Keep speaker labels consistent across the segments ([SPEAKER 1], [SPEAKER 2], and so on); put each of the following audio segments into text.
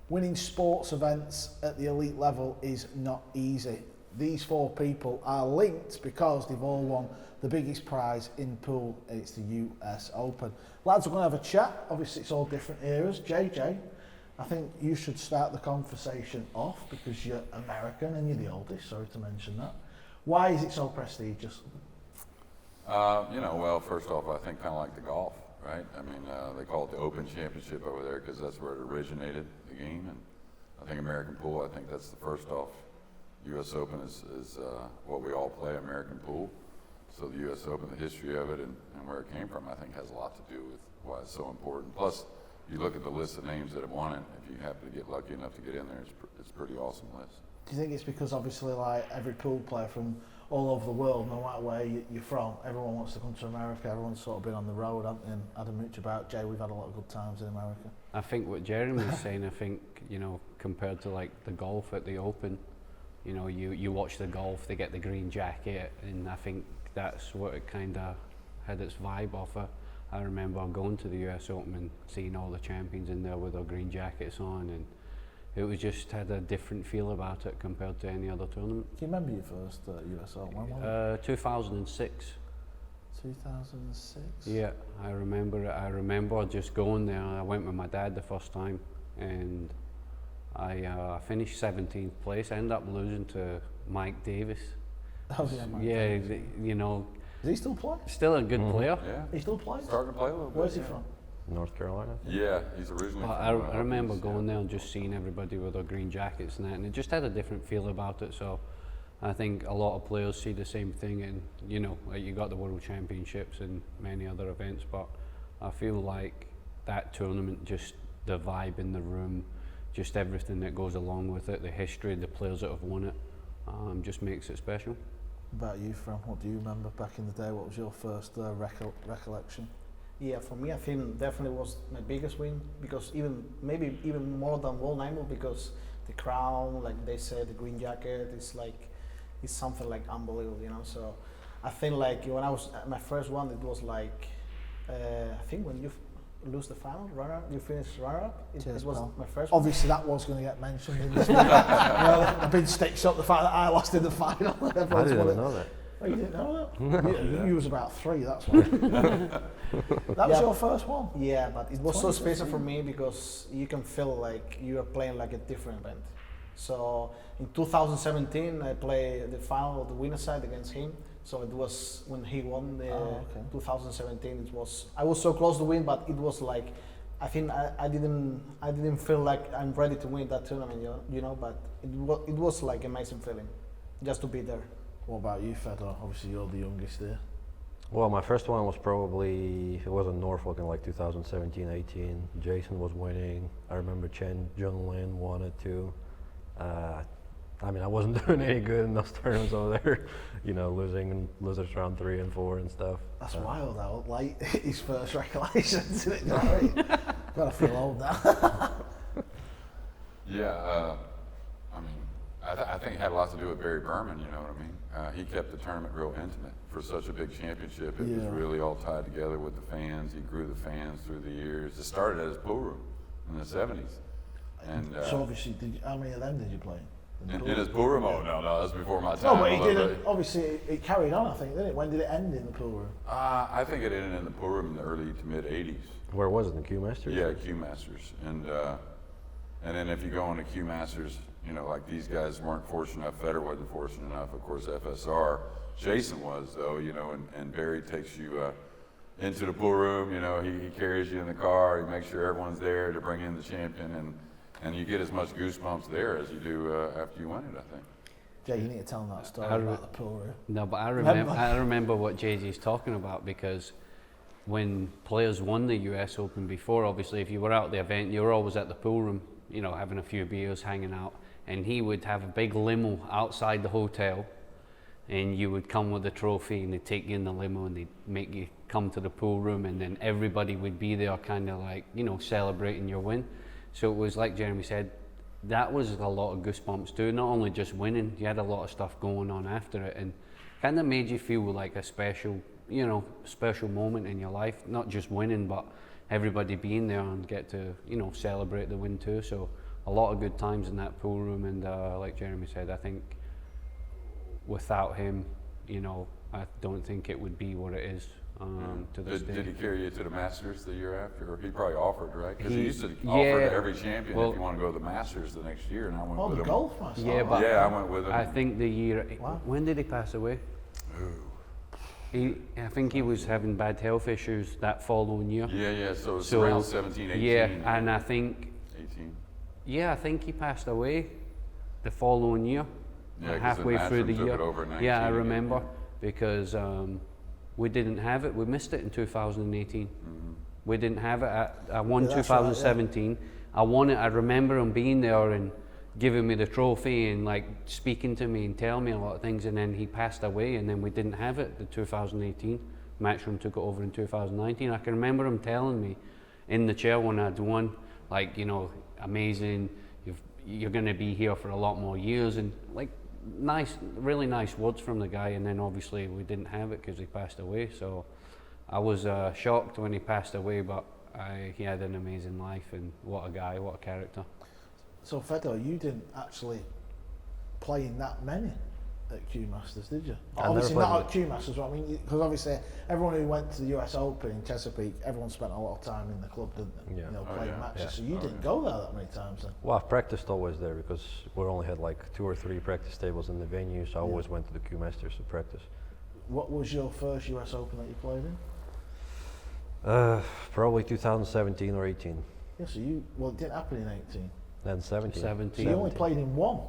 [SPEAKER 1] winning sports events at the elite level is not easy. These four people are linked because they've all won the biggest prize in pool. It's the US Open. Lads, we're going to have a chat. Obviously, it's all different eras. JJ, I think you should start the conversation off because you're American and you're the oldest. Sorry to mention that. Why is it so prestigious?
[SPEAKER 2] Well, first off, I think kind of like the golf, right? I mean, they call it the Open Championship over there because that's where it originated, the game. And I think American pool, I think that's the first off. U.S. Open is what we all play, American pool. So the U.S. Open, the history of it and where it came from, I think has a lot to do with why it's so important. Plus, you look at the list of names that have won it, if you happen to get lucky enough to get in there, it's a pretty awesome list. Do
[SPEAKER 1] you think it's because obviously like every pool player from all over the world, no matter where you're from, everyone wants to come to America, everyone's sort of been on the road, haven't they, and had a mooch about. Jay, we've had a lot of good times in America.
[SPEAKER 3] I think what Jeremy was saying, I think, compared to like the golf at the Open, you watch the golf, they get the green jacket, and I think that's what it kind of had its vibe off of. I remember going to the US Open and seeing all the champions in there with their green jackets on, and it was just had a different feel about it compared to any other tournament.
[SPEAKER 1] Do you remember your first US Open? When was it?
[SPEAKER 3] 2006.
[SPEAKER 1] 2006?
[SPEAKER 3] Yeah, I remember it. I remember just going there. I went with my dad the first time, and I finished 17th place. I ended up losing to Mike Davis.
[SPEAKER 1] Oh yeah, Mike
[SPEAKER 3] yeah,
[SPEAKER 1] Davis.
[SPEAKER 3] Does
[SPEAKER 1] he still play?
[SPEAKER 3] Still a good player.
[SPEAKER 2] Yeah.
[SPEAKER 1] He still plays?
[SPEAKER 2] Starting to play a little bit.
[SPEAKER 1] Where's he from?
[SPEAKER 4] North Carolina.
[SPEAKER 2] Yeah, he's originally from
[SPEAKER 3] I remember going there and just seeing everybody with their green jackets and that, and it just had a different feel about it. So I think a lot of players see the same thing, and you got the World Championships and many other events, but I feel like that tournament, just the vibe in the room, just everything that goes along with it, the history, the players that have won it, just makes it special.
[SPEAKER 1] About you, Fran, what do you remember back in the day? What was your first recollection?
[SPEAKER 5] Yeah, for me, I think definitely was my biggest win, because maybe even more than World Nine, because the crown, like they said, the green jacket is something like unbelievable, So I think like when I was my first one, it was like I think when you lose the final, you finish runner-up. It was my first one.
[SPEAKER 1] Obviously, that was going to get mentioned in this video. I've been stitched up the fact that I lost in the final.
[SPEAKER 4] I didn't know that.
[SPEAKER 1] Oh, you didn't know that? You was about 3, that's why. That was your first one?
[SPEAKER 5] Yeah, but it was so special for me because you can feel like you are playing like a different event. So in 2017, I played the final of the winner's side against him. So it was when he won the 2017. I was so close to win, but it was like I think I didn't feel like I'm ready to win that tournament, But it was like amazing feeling, just to be there.
[SPEAKER 1] What about you, Fedor? Obviously, you're the youngest there.
[SPEAKER 4] Well, my first one was probably, it was in Norfolk in like 2017-18. Jayson was winning. I remember John Lynn won it too. I wasn't doing any good in those tournaments over there, losing losers round 3 and 4 and stuff.
[SPEAKER 1] That's wild how late his first recollections, isn't it? You know what I mean? Gotta feel old now.
[SPEAKER 2] Yeah, I think it had a lot to do with Barry Behrman, you know what I mean? He kept the tournament real intimate for such a big championship. It was really all tied together with the fans. He grew the fans through the years. It started at his pool room in the 70s. And
[SPEAKER 1] so obviously, how many of them did you play?
[SPEAKER 2] In his pool room? Oh, no, that was before my time.
[SPEAKER 1] No, but he didn't. Obviously, it carried on, I think, didn't it? When did it end in the pool room?
[SPEAKER 2] I think it ended in the pool room in the early to mid 80s.
[SPEAKER 4] Where was it, in Q Masters?
[SPEAKER 2] Yeah, Q Masters. And then if you go into Q Masters, like these guys weren't fortunate enough, Fedor wasn't fortunate enough, of course, FSR. Jayson was, though, and Barry takes you into the pool room, he carries you in the car, he makes sure everyone's there to bring in the champion, and you get as much goosebumps there as you do after you win it, I think.
[SPEAKER 1] Jay, you need to tell them that story about the pool room.
[SPEAKER 3] No, but I remember what JG's talking about, because when players won the US Open before, obviously, if you were out at the event, you were always at the pool room, having a few beers, hanging out, and he would have a big limo outside the hotel, and you would come with the trophy, and they'd take you in the limo, and they'd make you come to the pool room, and then everybody would be there kind of like, celebrating your win. So it was like Jeremy said, that was a lot of goosebumps too, not only just winning, you had a lot of stuff going on after it, and kind of made you feel like a special moment in your life, not just winning, but everybody being there and get to, celebrate the win too. So a lot of good times in that pool room, and like Jeremy said, I think without him, you know, I don't think it would be what it is to this day.
[SPEAKER 2] Did he carry you to the Masters the year after? Or he probably offered, right? Because he used to
[SPEAKER 3] Yeah.
[SPEAKER 2] offer to every champion
[SPEAKER 3] Well,
[SPEAKER 2] if you want to go to the Masters the next year, and I went
[SPEAKER 5] Oh,
[SPEAKER 2] with
[SPEAKER 5] the
[SPEAKER 2] him.
[SPEAKER 5] golf master.
[SPEAKER 3] Yeah, but
[SPEAKER 2] Yeah, I went with him.
[SPEAKER 3] I think the year,
[SPEAKER 5] Wow.
[SPEAKER 3] when did he pass away?
[SPEAKER 2] Ooh.
[SPEAKER 3] I think he was having bad health issues that following year.
[SPEAKER 2] Yeah, so it's
[SPEAKER 3] So,
[SPEAKER 2] around 17, 18.
[SPEAKER 3] Yeah, and I think,
[SPEAKER 2] 18.
[SPEAKER 3] I think he passed away the following year,
[SPEAKER 2] Yeah, 'cause
[SPEAKER 3] halfway
[SPEAKER 2] the
[SPEAKER 3] through the
[SPEAKER 2] Masters took
[SPEAKER 3] year.
[SPEAKER 2] it over in
[SPEAKER 3] Yeah, I
[SPEAKER 2] 19 again,
[SPEAKER 3] remember
[SPEAKER 2] yeah.
[SPEAKER 3] because we didn't have it. We missed it in 2018. We didn't have it. I won
[SPEAKER 1] Yeah, that's right, yeah.
[SPEAKER 3] 2017. I won it. I remember him being there and giving me the trophy and like speaking to me and telling me a lot of things. And then he passed away, and then we didn't have it. The 2018 Matchroom took it over in 2019. I can remember him telling me in the chair when I'd won, like, you know, amazing. You're going to be here for a lot more years, and like nice, really nice words from the guy. And then obviously we didn't have it because he passed away. So I was shocked when he passed away, but he had an amazing life, and what a guy, what a character.
[SPEAKER 1] So Fedor, you didn't actually play in that many at Q Masters, did you?
[SPEAKER 4] I never
[SPEAKER 1] Obviously
[SPEAKER 4] played
[SPEAKER 1] not
[SPEAKER 4] in
[SPEAKER 1] at Q Masters, but I mean, because obviously everyone who went to the US Open in Chesapeake, everyone spent a lot of time in the club, didn't they?
[SPEAKER 4] Yeah.
[SPEAKER 1] You know,
[SPEAKER 2] Oh,
[SPEAKER 1] playing
[SPEAKER 2] yeah.
[SPEAKER 1] matches.
[SPEAKER 4] Yeah.
[SPEAKER 1] So you
[SPEAKER 2] Oh,
[SPEAKER 1] didn't
[SPEAKER 2] yeah.
[SPEAKER 1] go there that many times then.
[SPEAKER 4] Well, I've practiced always there because we only had like 2 or 3 practice tables in the venue, so I always went to the Q Masters to practice.
[SPEAKER 1] What was your first US Open that you played in?
[SPEAKER 4] Probably 2017 or 18,
[SPEAKER 1] Yeah, so it didn't happen in 18.
[SPEAKER 4] then 17.
[SPEAKER 3] 17.
[SPEAKER 1] So you only played in one.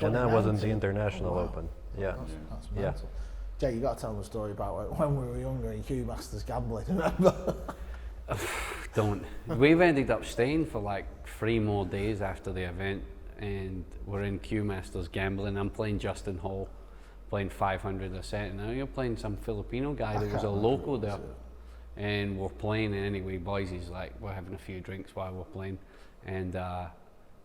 [SPEAKER 4] And then it wasn't the
[SPEAKER 1] 2019
[SPEAKER 4] International
[SPEAKER 1] Oh, wow.
[SPEAKER 4] Open. Yeah.
[SPEAKER 1] That's
[SPEAKER 4] Yeah.
[SPEAKER 1] mental. Jay, you got to tell them a story about when we were younger in Q Masters gambling, remember?
[SPEAKER 3] Don't. We've ended up staying for like 3 more days after the event, and we're in Q Masters gambling. I'm playing Justin Hall, playing 500 a set, and now you're playing some Filipino guy that was
[SPEAKER 1] can't
[SPEAKER 3] a
[SPEAKER 1] remember
[SPEAKER 3] local
[SPEAKER 1] who it was,
[SPEAKER 3] there. And we're playing, and anyway, boys, he's like, we're having a few drinks while we're playing, and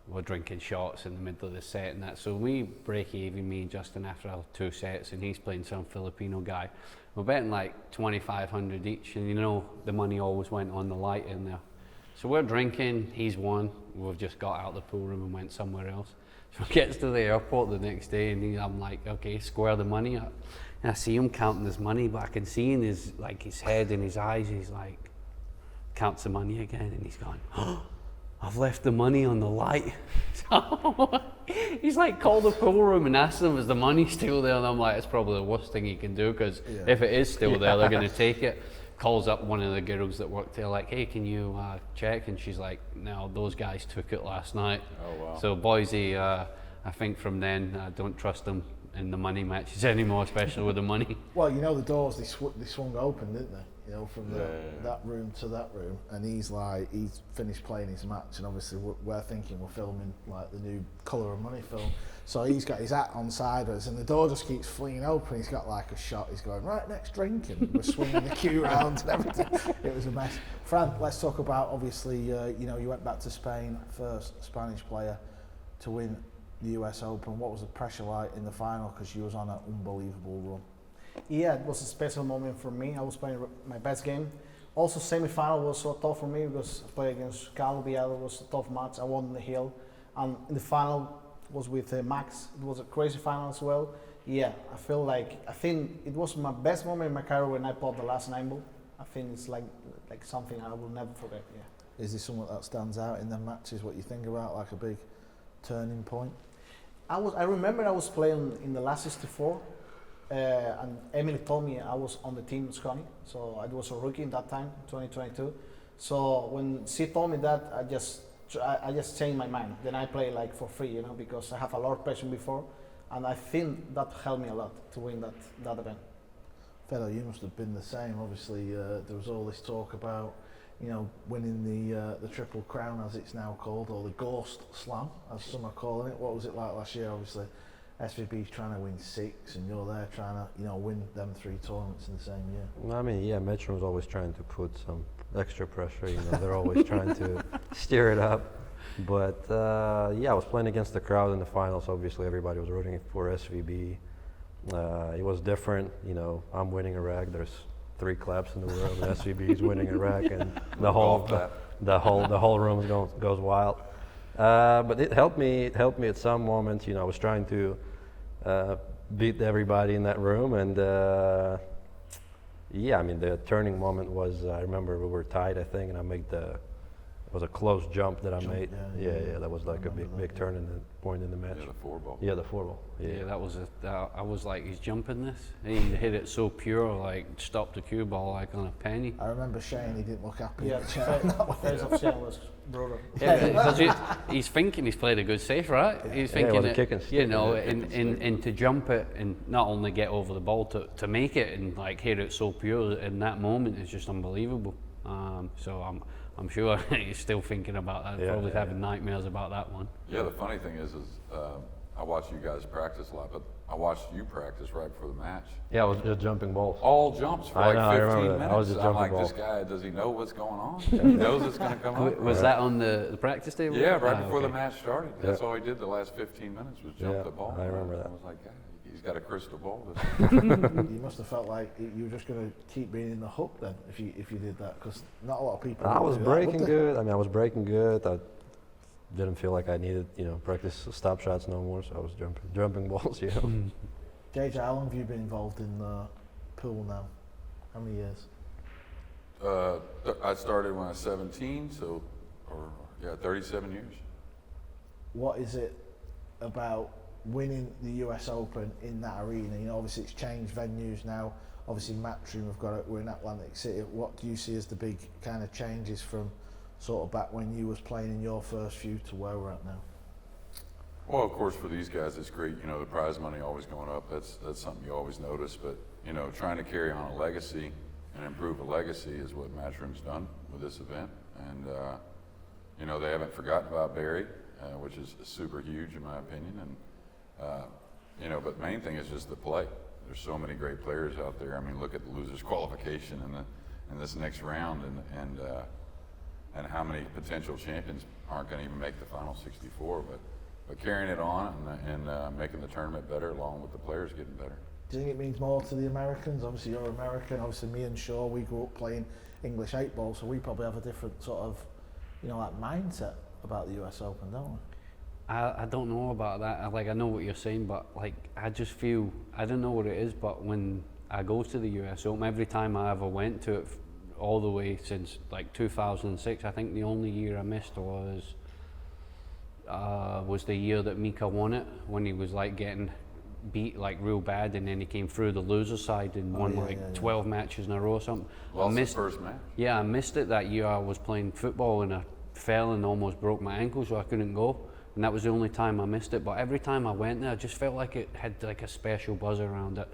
[SPEAKER 3] we're drinking shots in the middle of the set and that. So we break even, me and Justin, after our 2 sets, and he's playing some Filipino guy. We're betting like 2,500 each, and you know the money always went on the light in there. So we're drinking, he's won, we've just got out of the pool room and went somewhere else. So he gets to the airport the next day, and I'm like, okay, square the money up. And I see him counting his money, but I can see in his head and his eyes, he's like, counts the money again, and he's going, oh, I've left the money on the light. So he's like, called the pool room and asked them, is the money still there? And I'm like, it's probably the worst thing he can do, because if it is still there, they're going to take it. Calls up one of the girls that worked there, like, hey, can you check? And she's like, no, those guys took it last night.
[SPEAKER 2] Oh, wow.
[SPEAKER 3] So Boise, I think from then, I don't trust them in the money matches anymore, especially with the money.
[SPEAKER 1] Well, you know the doors, they swung open, didn't they? You know, from
[SPEAKER 2] Yeah.
[SPEAKER 1] that room to that room, and he's finished playing his match, and obviously we're thinking we're filming like the new Colour of Money film, so he's got his hat on sideways, and the door just keeps flinging open. He's got like a shot. He's going, right, next drink, and we're swinging the queue round and everything. It was a mess. Fran, let's talk about obviously, you know, you went back to Spain, first Spanish player to win the US Open. What was the pressure like in the final? Because you was on an unbelievable run.
[SPEAKER 5] Yeah, it was a special moment for me. I was playing my best game. Also, semi-final was so tough for me because I played against Karl Boyes. It was a tough match. I won the hill, and in the final was with Max. It was a crazy final as well. Yeah, I think it was my best moment in my career when I put the last 9 ball. I think it's like something I will never forget. Yeah.
[SPEAKER 1] Is there something that stands out in the matches? What you think about, like a big turning point?
[SPEAKER 5] I remember I was playing in the last 64. And Emily told me I was on the team Scotty, so I was a rookie in that time, 2022. So when she told me that, I just changed my mind. Then I play like for free, you know, because I have a lot of passion before, and I think that helped me a lot to win that event.
[SPEAKER 1] Fedor, you must have been the same. Obviously, there was all this talk about, you know, winning the Triple Crown, as it's now called, or the Gorst Slam, as some are calling it. What was it like last year? Obviously, SVB's trying to win 6, and you're there trying to, you know, win them 3 tournaments in the same year.
[SPEAKER 4] I mean, yeah, Matchroom's always trying to put some extra pressure. You know, they're always trying to steer it up. But yeah, I was playing against the crowd in the finals. Obviously, everybody was rooting for SVB. It was different. You know, I'm winning a rack. There's 3 claps in the world. SVB is winning a rack, and the whole room goes wild. But it helped me. It helped me at some moments. I was trying to beat everybody in that room, and yeah, I mean the turning moment was. I remember we were tied, I think, and I made it was a close jump that I made. Yeah, that was like a big turning point in the match.
[SPEAKER 2] Yeah, the 4-ball.
[SPEAKER 4] Yeah, the 4-ball.
[SPEAKER 3] Yeah, that was I was like, he's jumping this. He hit it so pure, like stopped the cue ball like on a penny.
[SPEAKER 1] I remember Shane, he didn't look happy.
[SPEAKER 5] Yeah,
[SPEAKER 1] in the chair.
[SPEAKER 5] face of Shane was brutal.
[SPEAKER 3] Yeah, because he's thinking he's played a good save, right? He's
[SPEAKER 4] Yeah, it
[SPEAKER 3] thinking
[SPEAKER 4] was a
[SPEAKER 3] that,
[SPEAKER 4] kick and
[SPEAKER 3] you
[SPEAKER 4] stick.
[SPEAKER 3] know,
[SPEAKER 2] Yeah, kick and
[SPEAKER 3] and to jump it and not only get over the ball to make it and like hit it so pure in that moment is just unbelievable. So I'm sure he's still thinking about that.
[SPEAKER 4] Yeah,
[SPEAKER 3] Probably
[SPEAKER 4] yeah,
[SPEAKER 3] having nightmares about that one.
[SPEAKER 2] Yeah, the funny thing is I watch you guys practice a lot, but I watched you practice right before the match.
[SPEAKER 4] Yeah, I was just jumping balls.
[SPEAKER 2] All jumps for
[SPEAKER 4] I
[SPEAKER 2] like
[SPEAKER 4] know, I
[SPEAKER 2] 15
[SPEAKER 4] remember that.
[SPEAKER 2] minutes.
[SPEAKER 4] I was just
[SPEAKER 2] I'm
[SPEAKER 4] jumping
[SPEAKER 2] like,
[SPEAKER 4] balls.
[SPEAKER 2] this guy, does he know what's going on? He knows it's going to come up.
[SPEAKER 3] Was that on the practice table?
[SPEAKER 2] Yeah, right before
[SPEAKER 3] okay.
[SPEAKER 2] the match started. That's all he did the last 15 minutes was jump
[SPEAKER 4] Yeah,
[SPEAKER 2] the ball.
[SPEAKER 4] I remember that.
[SPEAKER 2] I was like, God, he's got a crystal ball.
[SPEAKER 1] You must have felt like you were just going to keep being in the hook then if you did that, because not a lot of people.
[SPEAKER 4] I
[SPEAKER 1] would
[SPEAKER 4] was
[SPEAKER 1] do that, would
[SPEAKER 4] breaking
[SPEAKER 1] they?
[SPEAKER 4] good. I mean, I was breaking good. I didn't feel like I needed, practice stop shots no more. So I was jumping balls. Yeah.
[SPEAKER 1] JJ, how long have you been involved in the pool now? How many years?
[SPEAKER 2] I started when I was 17, 37 years.
[SPEAKER 1] What is it about winning the US Open in that arena? Obviously it's changed venues now. Obviously Matchroom, we're in Atlantic City. What do you see as the big kind of changes from sort of back when you was playing in your first few to where we're at now?
[SPEAKER 2] Well, of course, for these guys, it's great. The prize money always going up. That's something you always notice. But trying to carry on a legacy and improve a legacy is what Matchroom's done with this event. And they haven't forgotten about Barry, which is super huge in my opinion. And but main thing is just the play. There's so many great players out there. I mean, look at the losers qualification in this next round, and how many potential champions aren't going to even make the final 64. But carrying it on and making the tournament better along with the players getting better.
[SPEAKER 1] Do you think it means more to the Americans? Obviously you're American, obviously me and Shaw, we grew up playing English 8-ball, so we probably have a different sort of, like mindset about the US Open, don't we?
[SPEAKER 3] I don't know about that. I know what you're saying, but I just feel, I don't know what it is, but when I go to the US Open, every time I ever went to it, all the way since 2006, I think the only year I missed was the year that Mika won it, when he was getting beat real bad, and then he came through the loser side and won 12 matches in a row or something.
[SPEAKER 2] Lost the first match.
[SPEAKER 3] Yeah, I missed it that year. I was playing football and I fell and almost broke my ankle, so I couldn't go. And that was the only time I missed it. But every time I went there, I just felt like it had a special buzz around it.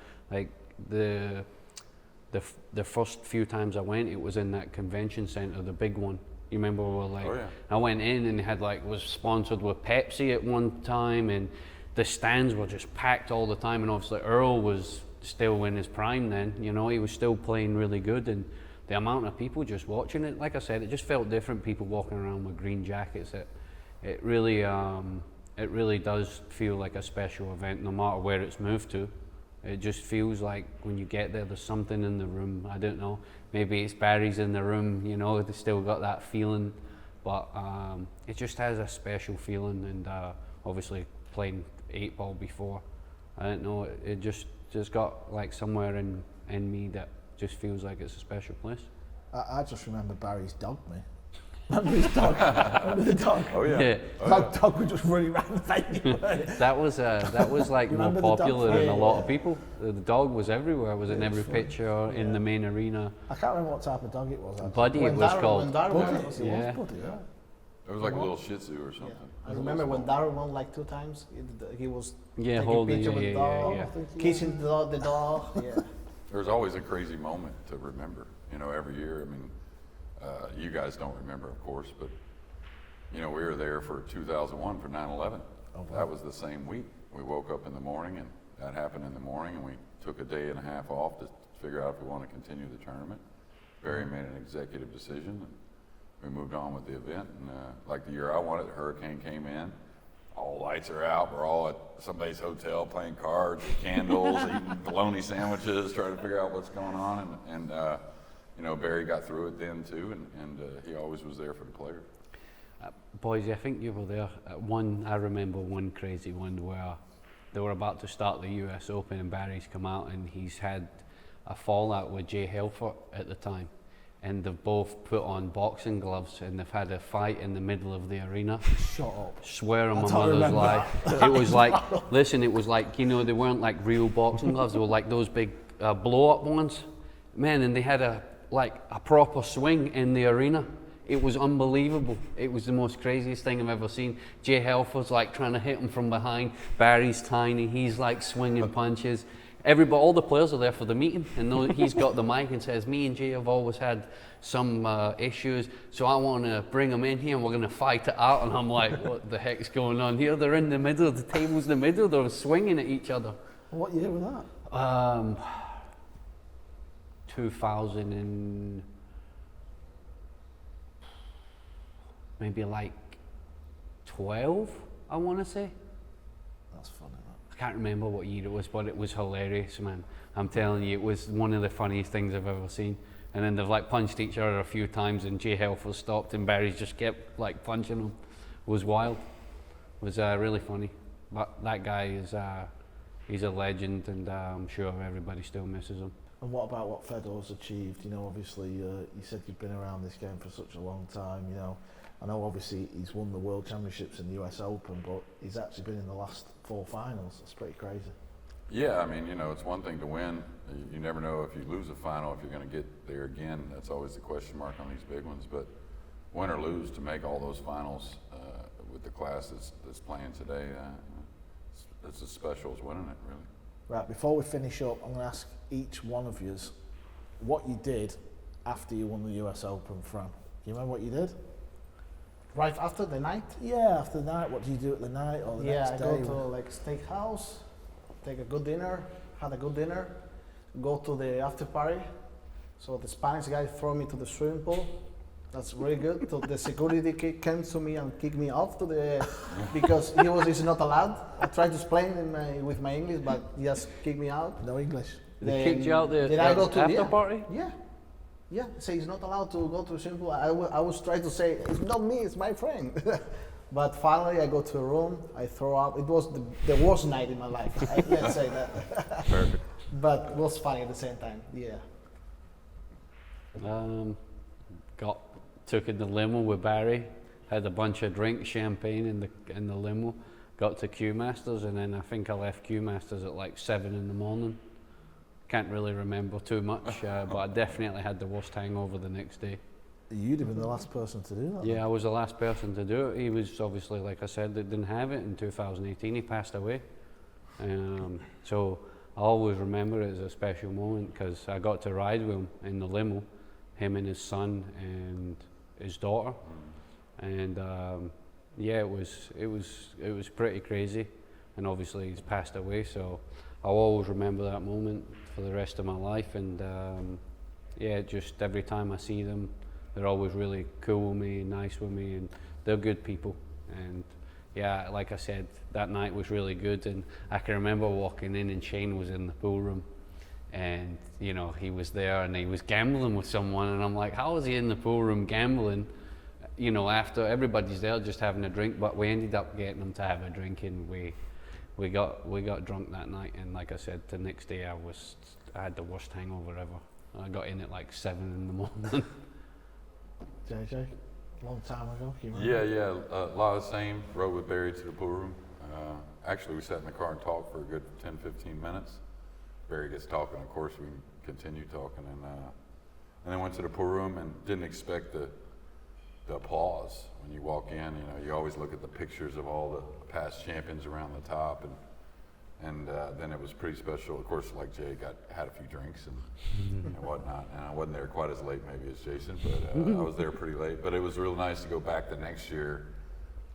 [SPEAKER 3] The first few times I went, it was in that convention center, the big one. You remember we were
[SPEAKER 2] Oh, yeah.
[SPEAKER 3] I went in and it had was sponsored with Pepsi at one time, and the stands were just packed all the time. And obviously Earl was still in his prime then. He was still playing really good, and the amount of people just watching it, like I said, it just felt different. People walking around with green jackets. It really does feel like a special event, no matter where it's moved to. It just feels like when you get there, there's something in the room. I don't know. Maybe it's Barry's in the room, they still got that feeling. But it just has a special feeling. And obviously playing 8-ball before, I don't know, it just got somewhere in me that just feels like it's a special place.
[SPEAKER 1] I just remember Barry's dog, mate. Remember his dog? Remember the dog?
[SPEAKER 2] Oh yeah.
[SPEAKER 3] Yeah.
[SPEAKER 1] Dog would just running around the venue.
[SPEAKER 3] That was more
[SPEAKER 1] remember the dog?
[SPEAKER 3] popular than
[SPEAKER 1] Yeah,
[SPEAKER 3] a lot
[SPEAKER 1] yeah.
[SPEAKER 3] of people. The dog was everywhere. It was in
[SPEAKER 1] Yeah,
[SPEAKER 3] every
[SPEAKER 1] it's funny.
[SPEAKER 3] picture in the main arena.
[SPEAKER 1] I can't remember what type of dog it was. Actually.
[SPEAKER 3] Buddy, it
[SPEAKER 5] When
[SPEAKER 3] was
[SPEAKER 5] Darryl-
[SPEAKER 3] called.
[SPEAKER 5] when Darryl
[SPEAKER 1] Buddy,
[SPEAKER 5] won,
[SPEAKER 1] it was
[SPEAKER 3] Yeah.
[SPEAKER 1] Buddy, yeah.
[SPEAKER 2] It was like a little Shih Tzu or something.
[SPEAKER 5] I remember when Darryl won 2 times, he was
[SPEAKER 3] Yeah,
[SPEAKER 5] taking
[SPEAKER 3] holding.
[SPEAKER 5] picture with the dog,
[SPEAKER 3] Yeah.
[SPEAKER 5] kissing the dog. Yeah.
[SPEAKER 2] There's always a crazy moment to remember, every year. I mean, you guys don't remember, of course, but, we were there for 2001 for 9/11.
[SPEAKER 1] Oh, wow.
[SPEAKER 2] That was the same week. We woke up in the morning, and that happened in the morning, and we took a day and a half off to figure out if we want to continue the tournament. Barry made an executive decision, and we moved on with the event. And like the year I won it, the hurricane came in. All lights are out. We're all at somebody's hotel playing cards with candles, eating bologna sandwiches, trying to figure out what's going on. And Barry got through it then too, and he always was there for the players.
[SPEAKER 3] Boys, I think you were there. I remember one crazy one where they were about to start the US Open and Barry's come out and he's had a fallout with Jay Helfert at the time. And they've both put on boxing gloves and they've had a fight in the middle of the arena.
[SPEAKER 1] Shut up.
[SPEAKER 3] Swear on
[SPEAKER 1] I
[SPEAKER 3] my
[SPEAKER 1] don't
[SPEAKER 3] mother's
[SPEAKER 1] remember
[SPEAKER 3] life.
[SPEAKER 1] that.
[SPEAKER 3] It was like, listen, it was like, you know, they weren't like real boxing gloves. They were like those big blow-up ones. Man, and they had a proper swing in the arena. It was unbelievable. It was the most craziest thing I've ever seen. Jay Helfer's like trying to hit him from behind. Barry's tiny. He's like swinging punches. All the players are there for the meeting, and he's got the mic and says, "Me and Jay have always had some issues, so I want to bring them in here, and we're going to fight it out." And I'm like, "What the heck's going on here?" They're in the middle. The table's in the middle. They're swinging at each other.
[SPEAKER 1] What year was that?
[SPEAKER 3] 2000 and maybe like 12, I want to say.
[SPEAKER 1] That's funny.
[SPEAKER 3] I can't remember what year it was, but it was hilarious, man. I'm telling you, it was one of the funniest things I've ever seen. And then they've like punched each other a few times, and Jay Helfer stopped, and Barry's just kept like punching him. It was wild. It was really funny. But that guy is, he's a legend, and I'm sure everybody still misses him.
[SPEAKER 1] And what about what Fedor's achieved? You know, obviously, you said you've been around this game for such a long time. You know, I know obviously he's won the World Championships and the US Open, but he's actually been in the last 4 finals. That's pretty crazy.
[SPEAKER 2] Yeah, I mean, you know, it's one thing to win. You never know if you lose a final, if you're going to get there again. That's always the question mark on these big ones. But win or lose, to make all those finals with the class that's playing today, it's as special as winning it, really.
[SPEAKER 1] Right, before we finish up, I'm going to ask each one of you what you did after you won the US Open, Fran. Do you remember what you did?
[SPEAKER 5] Right after the night?
[SPEAKER 1] Yeah, after the night. What do you do at the night or the next day?
[SPEAKER 5] I go to like steakhouse, take a good dinner, had a good dinner, go to the after party. So the Spanish guy throw me to the swimming pool. That's really good. So the security came to me and kicked me off to the because he's not allowed. I tried to explain with my English, but he just kicked me out.
[SPEAKER 1] No English.
[SPEAKER 3] They kicked you out the after party?
[SPEAKER 5] Yeah. Say he's not allowed to go to the swimming pool. I was trying to say it's not me, it's my friend. But finally, I go to a room. I throw up. It was the worst night in my life. Let's say that.
[SPEAKER 2] Perfect.
[SPEAKER 5] But it was funny at the same time. Yeah.
[SPEAKER 3] Took in the limo with Barry, had a bunch of drinks, champagne in the limo, got to Q Masters, and then I think I left Q Masters at like 7 in the morning. Can't really remember too much, but I definitely had the worst hangover the next day.
[SPEAKER 1] You'd have been the last person to do that.
[SPEAKER 3] Yeah, I was the last person to do it. He was obviously, like I said, that didn't have it in 2018. He passed away. So I always remember it as a special moment because I got to ride with him in the limo, him and his son and his daughter, and it was pretty crazy, and obviously he's passed away, so I'll always remember that moment for the rest of my life. And just every time I see them, they're always really cool with me and nice with me, and they're good people. And yeah, like I said, that night was really good, and I can remember walking in and Shane was in the pool room. And you know, he was there and he was gambling with someone, and I'm like, how is he in the pool room gambling? You know, after everybody's there just having a drink, but we ended up getting him to have a drink, and we got drunk that night. And like I said, the next day I had the worst hangover ever. I got in at like 7 in the morning.
[SPEAKER 1] JJ, long time ago. You remember?
[SPEAKER 2] Yeah, a lot of the same. Rode with Barry to the pool room. Actually, we sat in the car and talked for a good 10-15 minutes. Barry gets talking, of course we continue talking, and then went to the pool room and didn't expect the applause when you walk in. You know, you always look at the pictures of all the past champions around the top, and then it was pretty special. Of course, like Jay had a few drinks and whatnot, and I wasn't there quite as late maybe as Jayson, but I was there pretty late. But it was real nice to go back the next year.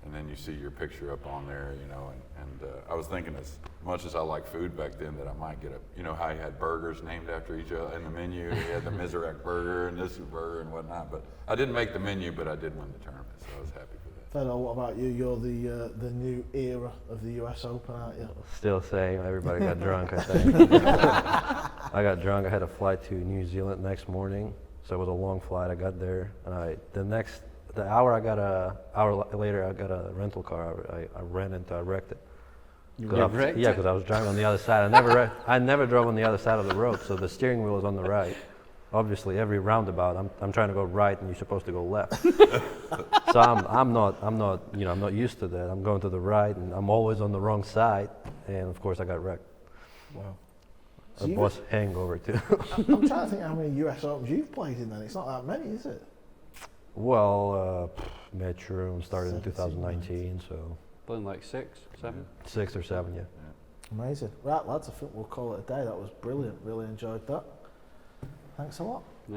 [SPEAKER 2] And then you see your picture up on there, you know, and I was thinking, as much as I like food back then, that I might get you know how you had burgers named after each other in the menu. You had the Mizrac burger and this burger and whatnot, but I didn't make the menu, but I did win the tournament, so I was happy for that.
[SPEAKER 1] Fedor, what about you? You're the new era of the US Open, aren't you?
[SPEAKER 4] Still same. Everybody got drunk, I think. I got drunk. I had a flight to New Zealand next morning, so it was a long flight. I got there, and the the later I got a rental car. I rented, I wrecked it.
[SPEAKER 3] You
[SPEAKER 4] 'Cause I-
[SPEAKER 3] wrecked
[SPEAKER 4] Yeah,
[SPEAKER 3] it?
[SPEAKER 4] because I was driving on the other side. I never drove on the other side of the road, so the steering wheel is on the right. Obviously, every roundabout, I'm trying to go right, and you're supposed to go left. So I'm not used to that. I'm going to the right, and I'm always on the wrong side, and of course I got wrecked.
[SPEAKER 1] Wow.
[SPEAKER 4] A
[SPEAKER 1] So
[SPEAKER 4] boss hangover too.
[SPEAKER 1] I'm trying to think how many US Opens you've played in then. It's not that many, is it?
[SPEAKER 4] Well, Metro started in
[SPEAKER 1] 17,
[SPEAKER 4] 2019, so
[SPEAKER 3] Playing like 6, 7.
[SPEAKER 4] 6 or 7, yeah.
[SPEAKER 1] Amazing. Right, lads, I think we'll call it a day. That was brilliant. Really enjoyed that. Thanks a lot.